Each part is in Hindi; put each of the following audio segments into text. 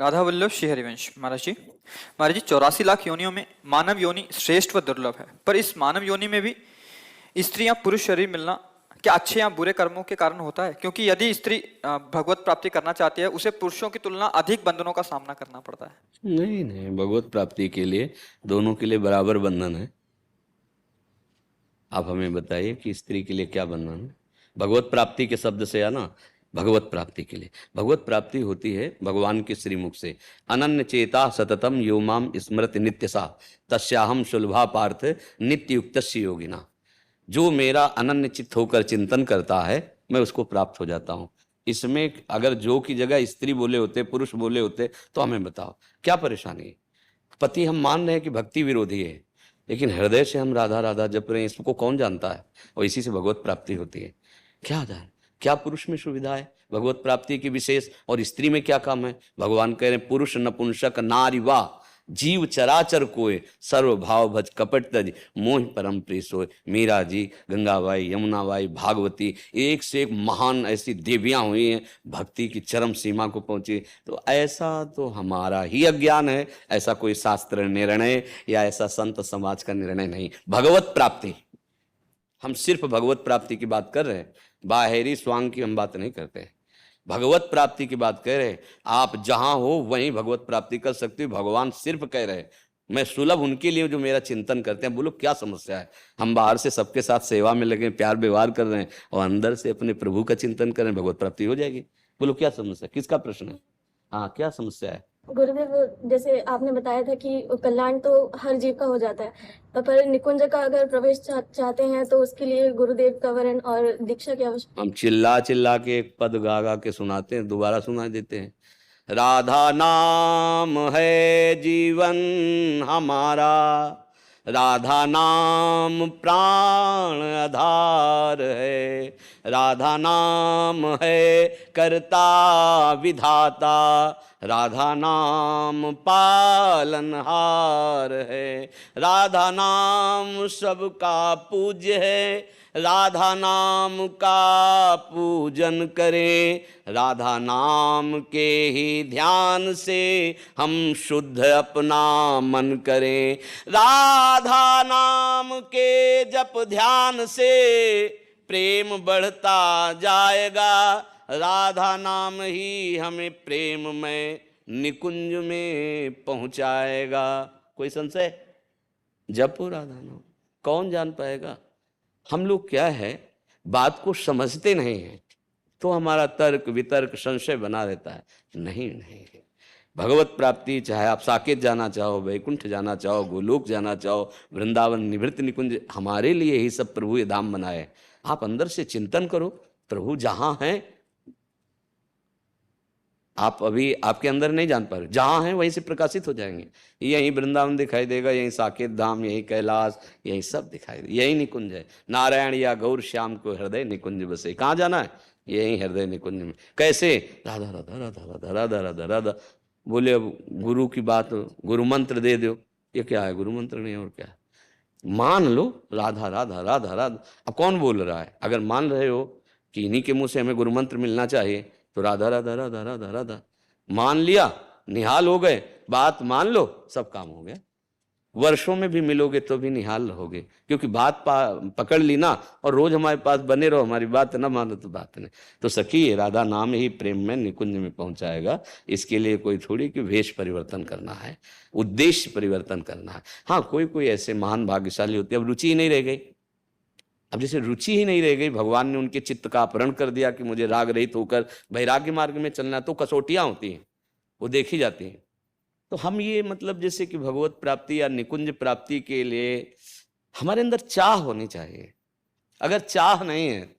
राधा वल्लभ श्री हरिवंश महाराज जी 84 लाख योनियों में मानव योनि श्रेष्ठ व दुर्लभ है, पर इस मानव योनि में भी स्त्री या पुरुष शरीर मिलना क्या अच्छे या बुरे कर्मों के कारण होता है? क्योंकि यदि स्त्री भगवत प्राप्ति करना चाहती है, उसे पुरुषों की तुलना अधिक बंधनों का सामना करना पड़ता है। नहीं नहीं, भगवत प्राप्ति के लिए दोनों के लिए बराबर बंधन है। आप हमें बताइए कि स्त्री के लिए क्या बंधन है। भगवत प्राप्ति के शब्द से है ना, भगवत प्राप्ति के लिए भगवत प्राप्ति होती है भगवान के श्रीमुख से। अनन्य चेता सततम यो माम स्मृति नित्यसा तस्याहम सुलभा पार्थ नित्य युक्तस्य योगिना। जो मेरा अनन्य चित्त होकर चिंतन करता है, मैं उसको प्राप्त हो जाता हूँ। इसमें अगर जो की जगह स्त्री बोले होते, पुरुष बोले होते, तो हमें बताओ क्या परेशानी है। पति हम मान रहे हैं कि भक्ति विरोधी है, लेकिन हृदय से हम राधा राधा जप रहे हैं, इसको कौन जानता है? और इसी से भगवत प्राप्ति होती है। क्या जान, क्या पुरुष में सुविधा है भगवत प्राप्ति की विशेष, और स्त्री में क्या काम है? भगवान कह रहे हैं पुरुष नपुंसक नारी वा जीव चराचर कोय सर्व भाव भज कपट तज मोह परम प्रिय सोय। मीरा जी, गंगाबाई, यमुनाबाई, भागवती, एक से एक महान ऐसी देवियां हुई हैं, भक्ति की चरम सीमा को पहुंची। तो ऐसा तो हमारा ही अज्ञान है, ऐसा कोई शास्त्र निर्णय या ऐसा संत समाज का निर्णय नहीं। भगवत प्राप्ति, हम सिर्फ भगवत प्राप्ति की बात कर रहे हैं, बाहरी स्वांग की हम बात नहीं करते हैं। भगवत प्राप्ति की बात कह रहे, आप जहां हो वहीं भगवत प्राप्ति कर सकते हो। भगवान सिर्फ कह रहे मैं सुलभ उनके लिए जो मेरा चिंतन करते हैं। बोलो क्या समस्या है? हम बाहर से सबके साथ सेवा में लगे, प्यार व्यवहार कर रहे हैं, और अंदर से अपने प्रभु का चिंतन करें, भगवत प्राप्ति हो जाएगी। बोलो क्या समस्या, किसका प्रश्न है? हाँ, क्या समस्या है? गुरुदेव, जैसे आपने बताया था कि कल्याण तो हर जीव का हो जाता है, पर निकुंज का अगर प्रवेश चाहते हैं तो उसके लिए गुरुदेव का वरण और दीक्षा की आवश्यकता। हम चिल्ला चिल्ला के एक पद गा गा के सुनाते हैं, दोबारा सुना देते हैं। राधा नाम है जीवन हमारा, राधा नाम प्राण आधार है, राधा नाम है कर्ता विधाता, राधा नाम पालनहार है, राधा नाम सबका पूज्य है, राधा नाम का पूजन करें, राधा नाम के ही ध्यान से हम शुद्ध अपना मन करें, राधा नाम के जप ध्यान से प्रेम बढ़ता जाएगा, राधा नाम ही हमें प्रेम में निकुंज में पहुंचाएगा। कोई संशय? जपो राधा नाम, कौन जान पाएगा? हम लोग क्या है, बात को समझते नहीं हैं, तो हमारा तर्क वितर्क संशय बना रहता है। नहीं नहीं, भगवत प्राप्ति चाहे आप साकेत जाना चाहो, वैकुंठ जाना चाहो, गोलोक जाना चाहो, वृंदावन निवृत्त निकुंज, हमारे लिए ही सब प्रभु ये धाम बनाए। आप अंदर से चिंतन करो, प्रभु जहां हैं, आप अभी आपके अंदर नहीं जान पा रहे, जहां हैं वहीं से प्रकाशित हो जाएंगे। यहीं वृंदावन दिखाई देगा, यहीं साकेत धाम, यहीं कैलाश, यहीं सब दिखाई दे, यही निकुंज है। नारायण या गौर श्याम को हृदय निकुंज बसे। कहाँ जाना है? यही हृदय निकुंज में। कैसे? राधा राधा राधा राधा राधा राधा राधा। बोले अब गुरु की बात, गुरु मंत्र दे दो। ये क्या है? गुरु मंत्र नहीं और क्या है? मान लो राधा राधा राधा राधा। अब कौन बोल रहा है? अगर मान रहे हो कि इन्हीं के मुंह से हमें गुरु मंत्र मिलना चाहिए, तो राधा राधा राधा राधा राधा मान लिया, निहाल हो गए, बात मान लो, सब काम हो गया। वर्षों में भी मिलोगे तो भी निहाल रहोगे, क्योंकि बात पकड़ ली ना, और रोज हमारे पास बने रहो, हमारी बात न मानो तो बात नहीं। तो सखी, राधा नाम ही प्रेम में निकुंज में पहुंचाएगा। इसके लिए कोई थोड़ी कि वेश परिवर्तन करना है, उद्देश्य परिवर्तन करना है। हाँ, कोई कोई ऐसे महान भाग्यशाली होते, अब रुचि ही नहीं रह गई। अब जैसे रुचि ही नहीं रह गई, भगवान ने उनके चित्त का अपहरण कर दिया कि मुझे राग रहित होकर वैराग्य मार्ग में चलना, तो कसौटियां होती हैं, वो देखी जाती हैं। तो हम ये मतलब जैसे कि भगवत प्राप्ति या निकुंज प्राप्ति के लिए हमारे अंदर चाह होनी चाहिए। अगर चाह नहीं है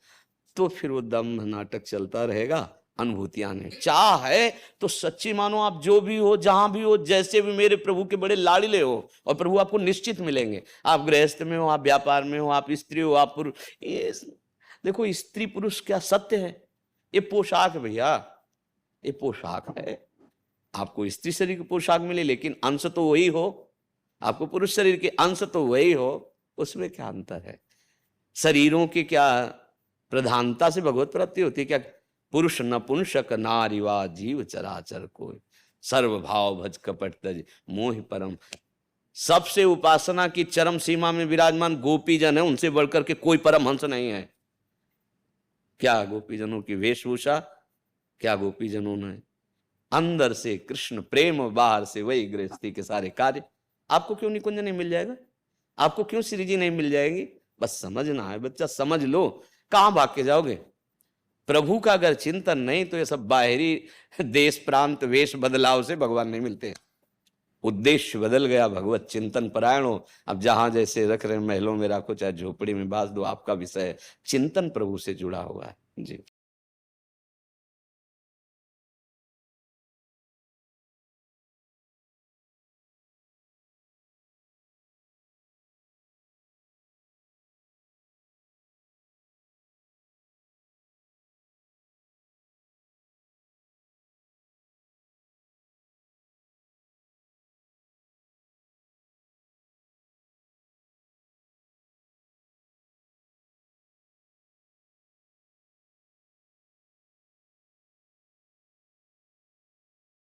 तो फिर वो दम्भ नाटक चलता रहेगा, अनुभूतियां नहीं। चाह है तो सच्ची मानो, आप जो भी हो, जहां भी हो, जैसे भी मेरे प्रभु के बड़े लाड़िले हो, और प्रभु आपको निश्चित मिलेंगे। आप गृहस्थ में हो, आप व्यापार में हो, आप स्त्री हो, आप पुरुष। ये देखो, स्त्री पुरुष क्या सत्य है? ये पोशाक भैया, ये पोशाक है। आपको स्त्री शरीर की पोशाक मिले, लेकिन अंश तो वही हो। आपको पुरुष शरीर के अंश तो वही हो, उसमें क्या अंतर है? शरीरों की क्या प्रधानता से भगवत प्राप्ति होती है क्या? पुरुष नपुंसक नारी वा जीव चराचर कोय सर्व भाव भज कपट तज मोहि परम। सबसे उपासना की चरम सीमा में विराजमान गोपीजन है, उनसे बढ़कर के कोई परमहंस नहीं है। क्या गोपीजनों की वेशभूषा, क्या गोपीजनों ने अंदर से कृष्ण प्रेम, बाहर से वही गृहस्थी के सारे कार्य। आपको क्यों निकुंज नहीं मिल जाएगा? आपको क्यों श्री जी नहीं मिल जाएगी? बस समझना है बच्चा, समझ लो। कहां भाग के जाओगे? प्रभु का अगर चिंतन नहीं तो ये सब बाहरी देश प्रांत वेश बदलाव से भगवान नहीं मिलते। उद्देश्य बदल गया, भगवत चिंतन परायण हो। अब जहां जैसे रख रहे महलों में रखो, चाहे झोपड़ी में बांध दो, आपका विषय चिंतन प्रभु से जुड़ा हुआ है जी।